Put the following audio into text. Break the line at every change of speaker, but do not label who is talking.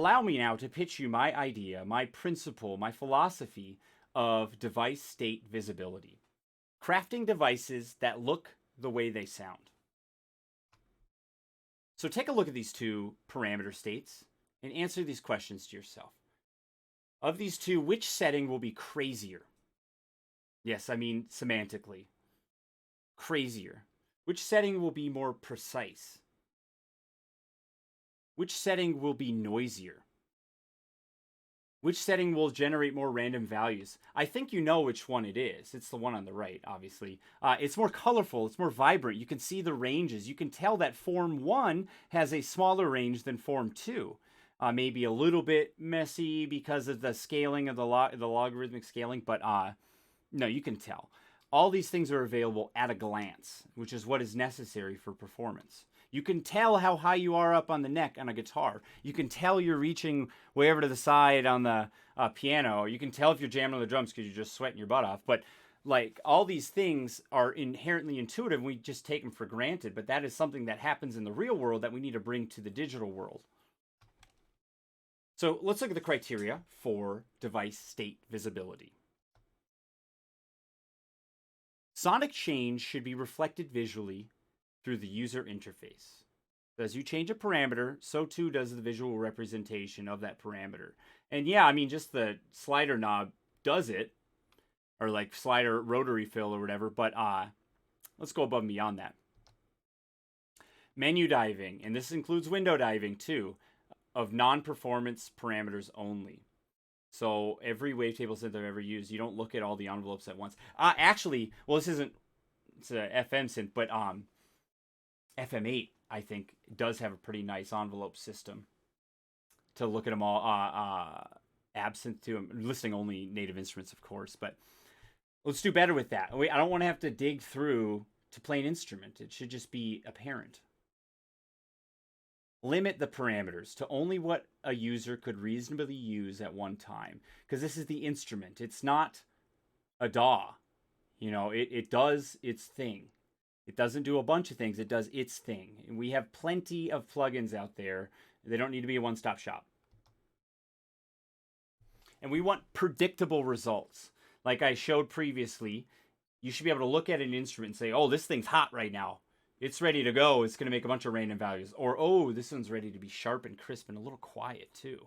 Allow me now to pitch you my idea, my principle, my philosophy of device state visibility. Crafting devices that look the way they sound. So take a look at these two parameter states and answer these questions to yourself. Of these two, which setting will be crazier? Yes, I mean semantically. Crazier. Which setting will be more precise? Which setting will be noisier? Which setting will generate more random values? I think you know which one it is. It's the one on the right, obviously. It's more colorful. It's more vibrant. You can see the ranges. You can tell that Form 1 has a smaller range than Form 2. Maybe a little bit messy because of the scaling of the logarithmic scaling, but no, you can tell. All these things are available at a glance, which is what is necessary for performance. You can tell how high you are up on the neck on a guitar. You can tell you're reaching way over to the side on the piano. You can tell if you're jamming on the drums because you're just sweating your butt off. But like all these things are inherently intuitive. And we just take them for granted. But that is something that happens in the real world that we need to bring to the digital world. So let's look at the criteria for device state visibility. Sonic change should be reflected visually through the user interface. As you change a parameter, so too does the visual representation of that parameter. And yeah, I mean, just the slider knob does it, or like slider rotary fill or whatever, but let's go above and beyond that. Menu diving, and this includes window diving too, of non-performance parameters only. So every wavetable synth I've ever used, you don't look at all the envelopes at once. Actually, well, it's a FM synth, but FM8, I think, does have a pretty nice envelope system to look at them all. Absent to them, listing only native instruments, of course, but let's do better with that. I don't want to have to dig through to play an instrument. It should just be apparent. Limit the parameters to only what a user could reasonably use at one time, because this is the instrument. It's not a DAW. You know, it does its thing. It doesn't do a bunch of things. It does its thing. And we have plenty of plugins out there. They don't need to be a one-stop shop. And we want predictable results. Like I showed previously, you should be able to look at an instrument and say, oh, this thing's hot right now. It's ready to go. It's going to make a bunch of random values. Or, oh, this one's ready to be sharp and crisp and a little quiet too.